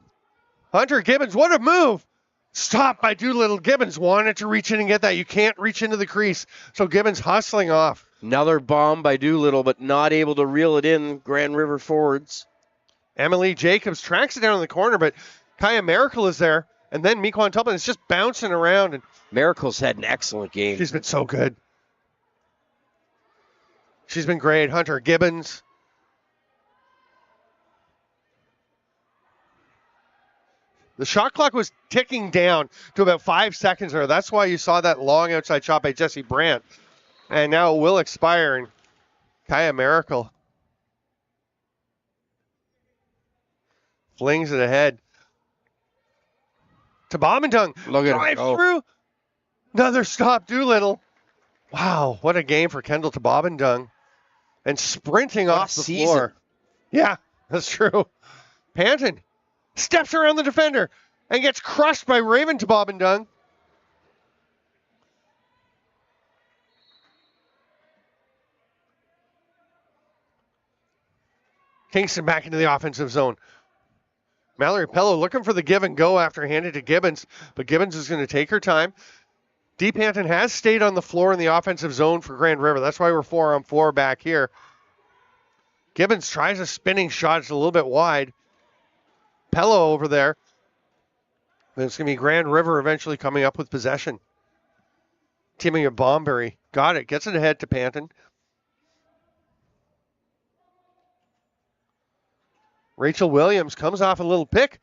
Hunter Gibbons, what a move! Stopped by Doolittle. Gibbons wanted to reach in and get that. You can't reach into the crease. So Gibbons hustling off. Another bomb by Doolittle, but not able to reel it in. Grand River forwards. Emily Jacobs tracks it down in the corner, but Kaya Miracle is there. And then Mequan Tulpin is just bouncing around. And Miracle's had an excellent game. She's been so good. She's been great. Hunter Gibbons. The shot clock was ticking down to about 5 seconds there. That's why you saw that long outside shot by Jesse Brandt. And now it will expire. And Kaya Miracle flings it ahead to Bomendung. Look at drive through. Another stop, Doolittle. Wow, what a game for Kendall to Bomendung. And sprinting off the floor. Yeah, that's true. Panton steps around the defender and gets crushed by Raven to Bomendung. Kingston back into the offensive zone. Mallory Pello looking for the give and go after handed to Gibbons, but Gibbons is going to take her time. Deep Hanton has stayed on the floor in the offensive zone for Grand River. That's why we're 4-on-4 back here. Gibbons tries a spinning shot. It's a little bit wide. Pello over there. Then it's going to be Grand River eventually coming up with possession. Teaming with Bomberry. Got it. Gets it ahead to Panton. Rachel Williams comes off a little pick.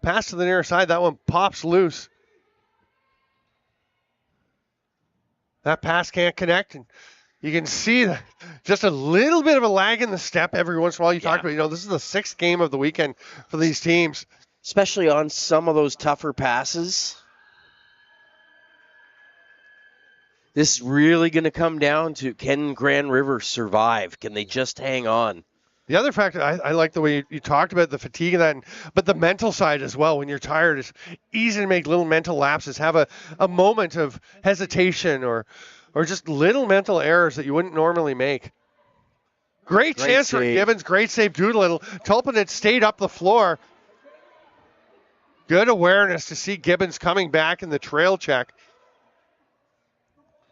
Pass to the near side. That one pops loose. That pass can't connect. And you can see that just a little bit of a lag in the step every once in a while. You talked about, this is the 6th game of the weekend for these teams. Especially on some of those tougher passes. This is really going to come down to, can Grand River survive? Can they just hang on? The other factor, I like the way you talked about the fatigue of that, but the mental side as well. When you're tired, it's easy to make little mental lapses, have a moment of hesitation or just little mental errors that you wouldn't normally make. Great chance for Gibbons. Great save, Doolittle. Tulpin had stayed up the floor. Good awareness to see Gibbons coming back in the trail check.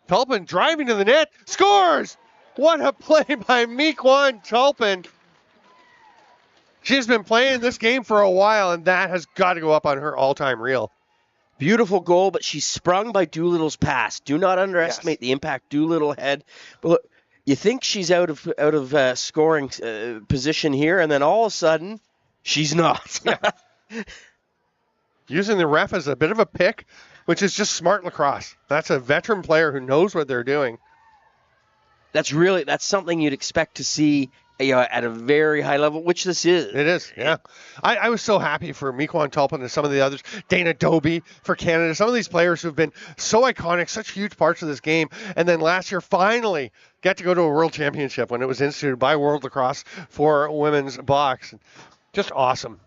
Tulpin driving to the net. Scores! What a play by Mequan Tulpin. She's been playing this game for a while, and that has got to go up on her all-time reel. Beautiful goal, but she's sprung by Doolittle's pass. Do not underestimate the impact Doolittle had. But look, you think she's out of scoring position here, and then all of a sudden, she's not. Using the ref as a bit of a pick, which is just smart lacrosse. That's a veteran player who knows what they're doing. That's something you'd expect to see at a very high level, which this is. It is, yeah. I was so happy for Mequan Tulpin and some of the others. Dana Doby for Canada. Some of these players who've been so iconic, such huge parts of this game. And then last year, finally got to go to a World Championship when it was instituted by World Lacrosse for women's box. Just awesome.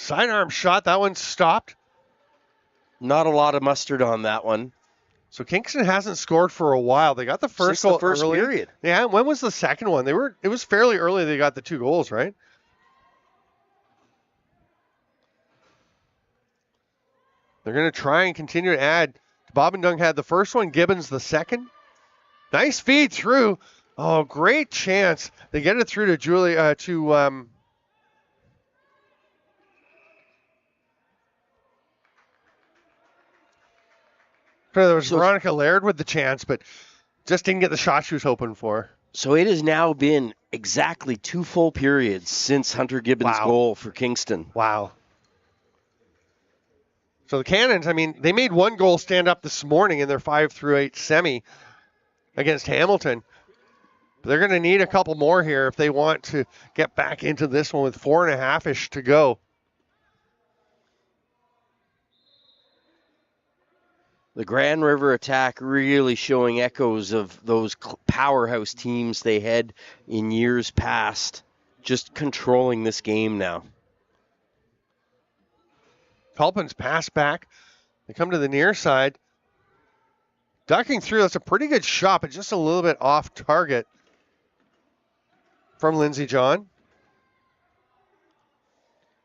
Sidearm shot. That one stopped. Not a lot of mustard on that one. So Kingston hasn't scored for a while. They got the first goal Since the first early. period. Yeah, when was the second one? It was fairly early they got the 2 goals, right? They're going to try and continue to add. Bobbendung had the first one, Gibbons the second. Nice feed through. Oh, great chance. They get it through to Julie there was Veronica Laird with the chance, but just didn't get the shot she was hoping for. So it has now been exactly 2 full periods since Hunter Gibbons' goal for Kingston. Wow. So the Cannons, I mean, they made 1 goal stand up this morning in their 5-8 semi against Hamilton. But they're going to need a couple more here if they want to get back into this one with 4.5-ish to go. The Grand River attack really showing echoes of those powerhouse teams they had in years past, just controlling this game now. Tulpin's pass back. They come to the near side. Ducking through, that's a pretty good shot, but just a little bit off target from Lindsey John.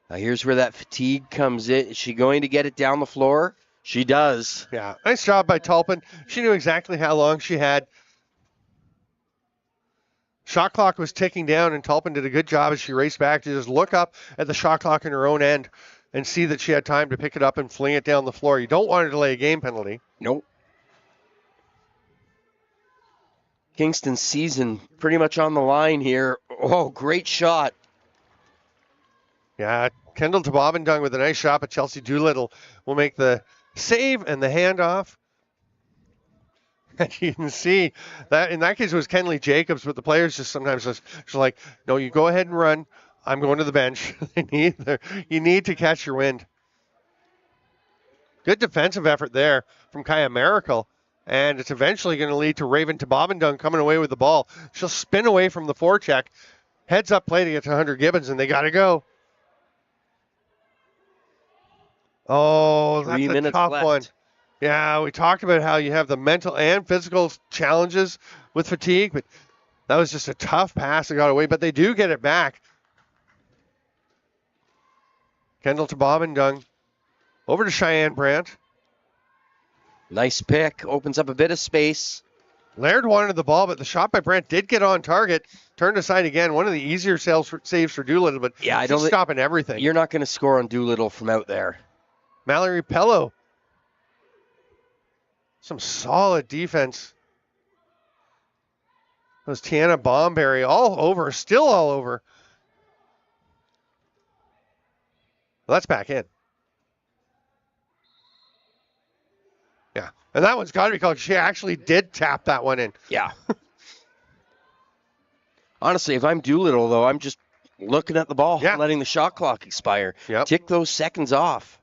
Now here's where that fatigue comes in. Is she going to get it down the floor? She does. Yeah, nice job by Tulpin. She knew exactly how long she had. Shot clock was ticking down, and Tulpin did a good job as she raced back to just look up at the shot clock in her own end and see that she had time to pick it up and fling it down the floor. You don't want to delay a game penalty. Nope. Kingston's season pretty much on the line here. Oh, great shot. Yeah, Kendall Bobbendung with a nice shot, but Chelsea Doolittle will make the save and the handoff. And you can see that in that case it was Kenley Jacobs, but the players just sometimes just like, no, you go ahead and run. I'm going to the bench. You need to catch your wind. Good defensive effort there from Kaya Miracle. And it's eventually going to lead to Raven Bobbendung coming away with the ball. She'll spin away from the forecheck. Heads up play to get to Hunter Gibbons, and they got to go. Oh, that's 3 minutes a tough left. one. Yeah, we talked about how you have the mental and physical challenges with fatigue, but that was just a tough pass that got away. But they do get it back. Kendall Bobbendung over to Cheyenne Brandt. Nice pick. Opens up a bit of space. Laird wanted the ball, but the shot by Brandt did get on target. Turned aside again. One of the easier saves for Doolittle, but yeah, I don't stopping everything. You're not going to score on Doolittle from out there. Mallory Pello. Some solid defense. That was Tiana Bomberry all over, still all over. Well, that's back in. Yeah, and that one's got to be called. She actually did tap that one in. Yeah. Honestly, if I'm Doolittle, though, I'm just looking at the ball, letting the shot clock expire. Yep. Tick those seconds off.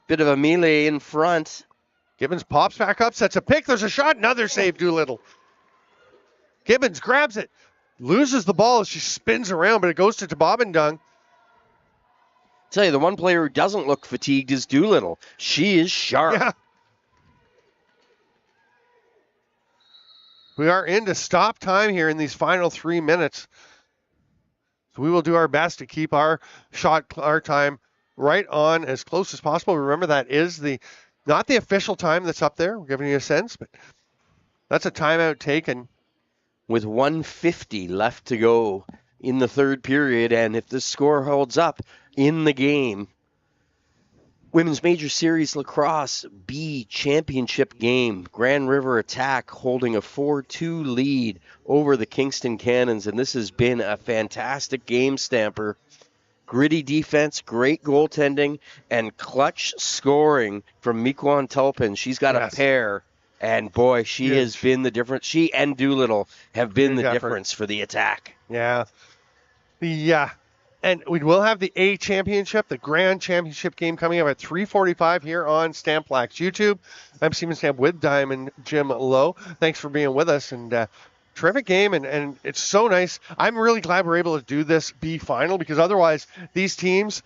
Bit of a melee in front. Gibbons pops back up, sets a pick. There's a shot. Another save, Doolittle. Gibbons grabs it, loses the ball as she spins around, but it goes to Bobbendung. Tell you, the one player who doesn't look fatigued is Doolittle. She is sharp. Yeah. We are into stop time here in these final 3 minutes. So we will do our best to keep our time right on as close as possible. Remember, that is not the official time that's up there. We're giving you a sense, but that's a timeout taken. With 1:50 left to go in the third period, and if this score holds up in the game, Women's Major Series Lacrosse B Championship game, Grand River Attack holding a 4-2 lead over the Kingston Cannons, and this has been a fantastic game, Stamper. Gritty defense, great goaltending, and clutch scoring from Miquan Tulpin. She's got a pair, and boy, she has been the difference. She and Doolittle have been the difference for the attack. Yeah. And we will have the A Championship, the Grand Championship game coming up at 3:45 here on Stamp Black's YouTube. I'm Steven Stamp with Diamond Jim Lowe. Thanks for being with us, and terrific game, and it's so nice. I'm really glad we're able to do this B final, because otherwise these teams,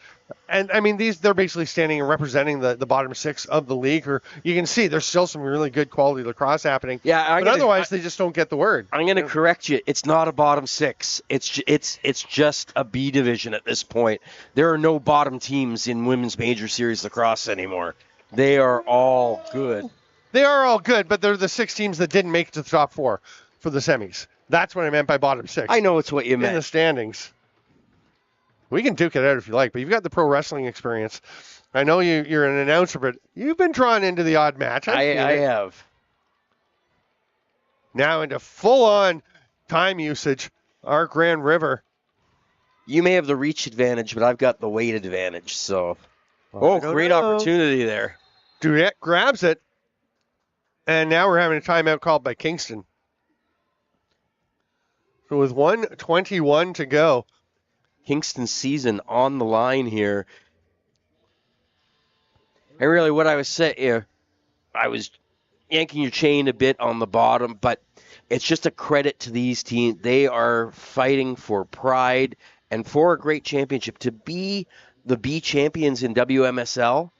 and I mean they're basically standing and representing the bottom 6 of the league. Or you can see there's still some really good quality lacrosse happening. Yeah, otherwise they just don't get the word. I'm going to correct you. It's not a bottom 6. It's just a B division at this point. There are no bottom teams in women's major series lacrosse anymore. They are all good. They are all good, but they're the 6 teams that didn't make it to the top 4 for the semis. That's what I meant by bottom 6. I know it's what you meant. In the standings. We can duke it out if you like, but you've got the pro wrestling experience. I know you're an announcer, but you've been drawn into the odd match. I have. Now into full-on time usage, our Grand River. You may have the reach advantage, but I've got the weight advantage. So, great opportunity there. Duyette grabs it, and now we're having a timeout called by Kingston. So with 1:21 to go. Kingston's season on the line here. And really what I was saying, I was yanking your chain a bit on the bottom, but it's just a credit to these teams. They are fighting for pride and for a great championship. To be the B champions in WMSL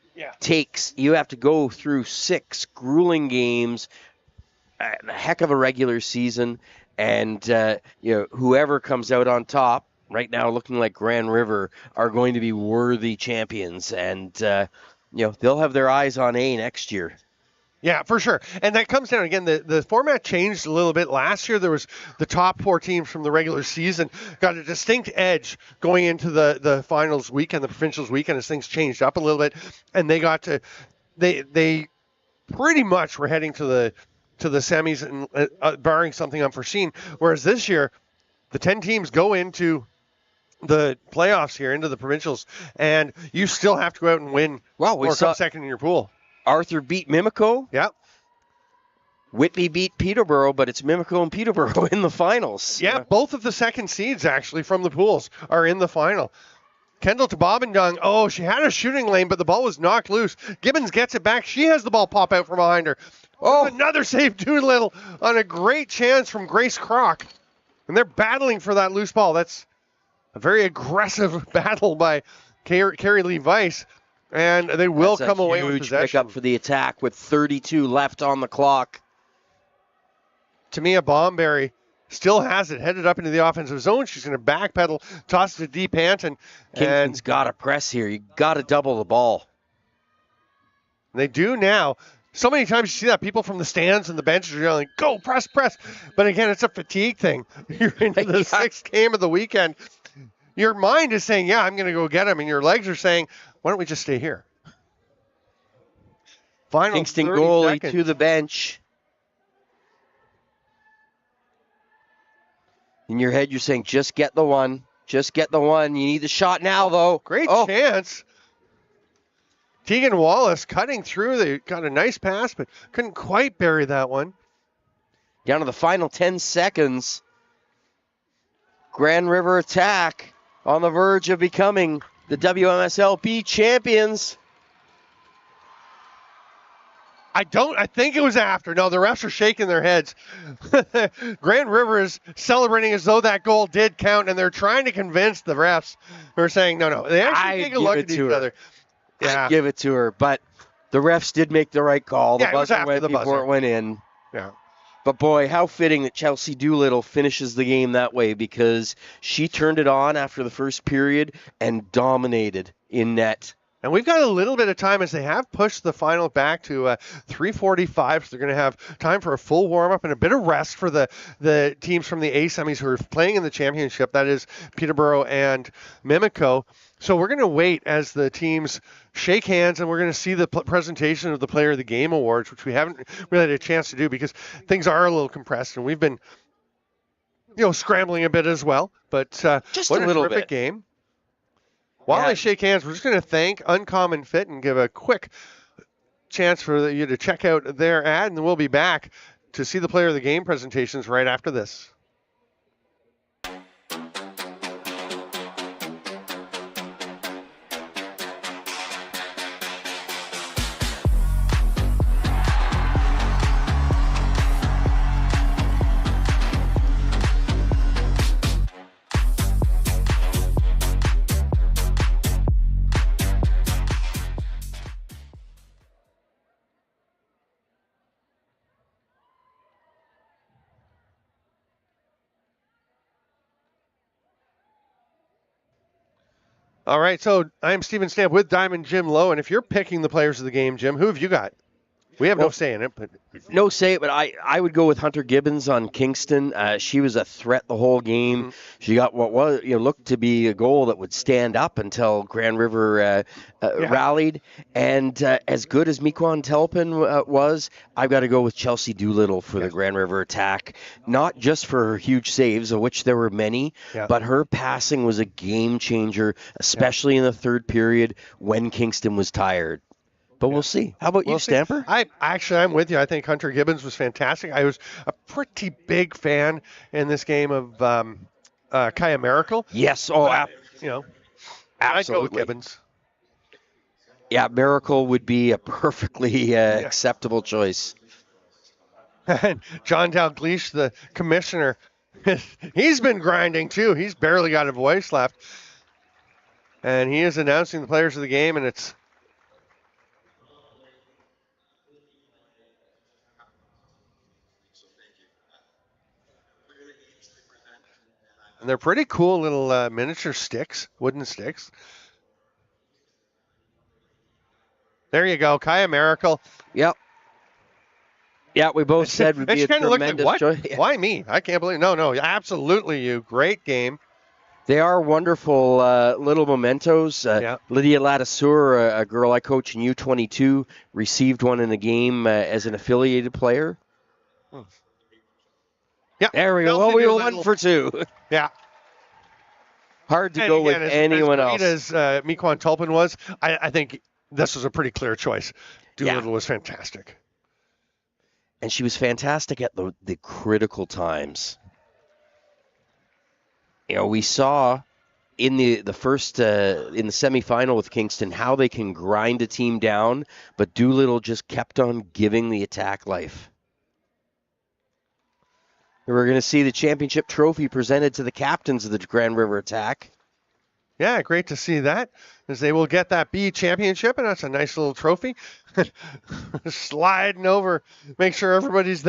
you have to go through 6 grueling games, a heck of a regular season, and whoever comes out on top, right now looking like Grand River, are going to be worthy champions, and they'll have their eyes on A next year. Yeah, for sure. And that comes down, again, the format changed a little bit. Last year, there was the top 4 teams from the regular season got a distinct edge going into the finals weekend, the Provincials weekend, as things changed up a little bit. And they got to, they pretty much were heading to the semis, and barring something unforeseen. Whereas this year, the 10 teams go into the playoffs here, into the Provincials, and you still have to go out and win or come second in your pool. Arthur beat Mimico. Yep. Whitby beat Peterborough, but it's Mimico and Peterborough in the finals. Yeah, both of the second seeds, actually, from the pools are in the final. Kendall to Bobendung. She had a shooting lane, but the ball was knocked loose. Gibbons gets it back. She has the ball pop out from behind her. Another save, Doolittle, on a great chance from Grace Kroc. And they're battling for that loose ball. That's a very aggressive battle by Carrie Lee Weiss. And they will come away with possession. Huge pickup for the attack with 32 left on the clock. Tamia Bomberry still has it, headed up into the offensive zone. She's going to backpedal, toss it to deep Anton. Kingston's got to press here. You got to double the ball. They do now. So many times you see that people from the stands and the benches are yelling, go, press, press. But again, it's a fatigue thing. You're into the 6th game of the weekend. Your mind is saying, I'm going to go get him. And your legs are saying, why don't we just stay here? Final Kingston goalie to the bench. In your head, you're saying, just get the one. Just get the one. You need the shot now, though. Great chance. Tegan Wallace cutting through. They got a nice pass, but couldn't quite bury that one. Down to the final 10 seconds. Grand River attack on the verge of becoming the WMSL B champions. I think it was after. No, the refs are shaking their heads. Grand River is celebrating as though that goal did count, and they're trying to convince the refs who are saying, no. They actually take a look at each other. Yeah. I'd give it to her, but the refs did make the right call. The buzzer went before it went in. Yeah. But boy, how fitting that Chelsea Doolittle finishes the game that way, because she turned it on after the first period and dominated in net. And we've got a little bit of time, as they have pushed the final back to 3:45. So they're going to have time for a full warm-up and a bit of rest for the teams from the A semis who are playing in the championship. That is Peterborough and Mimico. So we're going to wait as the teams shake hands, and we're going to see the presentation of the Player of the Game Awards, which we haven't really had a chance to do because things are a little compressed, and we've been, scrambling a bit as well. But just what a little terrific bit. Game. While they shake hands, we're just going to thank Uncommon Fit and give a quick chance for you to check out their ad, and then we'll be back to see the Player of the Game presentations right after this. All right, so I'm Steven Stamp with Diamond Jim Lowe, and if you're picking the players of the game, Jim, who have you got? We have no say in it, but no say, but I would go with Hunter Gibbons on Kingston. She was a threat the whole game. Mm-hmm. She got what was looked to be a goal that would stand up until Grand River rallied. And as good as Miquan Telpin was, I've got to go with Chelsea Doolittle for the Grand River attack. Not just for her huge saves, of which there were many, but her passing was a game changer, especially in the third period when Kingston was tired. But we'll see. How about you, Stamper? I'm with you. I think Hunter Gibbons was fantastic. I was a pretty big fan in this game of Kaya Miracle. Yes. Absolutely. I'd go with Gibbons. Yeah, Miracle would be a perfectly acceptable choice. And John Dalglish, the commissioner, he's been grinding too. He's barely got a voice left. And he is announcing the players of the game, and it's and they're pretty cool little miniature sticks, wooden sticks. There you go, Kaya Miracle. Yep. Yeah, we both said would be a tremendous choice. Why me? I can't believe. No, absolutely you. Great game. They are wonderful little mementos. Lydia Ladissour, a girl I coach in U22, received one in the game as an affiliated player. Yeah, there we go. Well, we were 1 for 2. Yeah. Hard to go with anyone else. As Miquan Tulpin was, I think this was a pretty clear choice. Doolittle was fantastic. And she was fantastic at the critical times. We saw in the first in the semifinal with Kingston how they can grind a team down, but Doolittle just kept on giving the attack life. We're going to see the championship trophy presented to the captains of the Grand River attack. Yeah, great to see that, as they will get that B championship, and that's a nice little trophy. Sliding over, make sure everybody's there.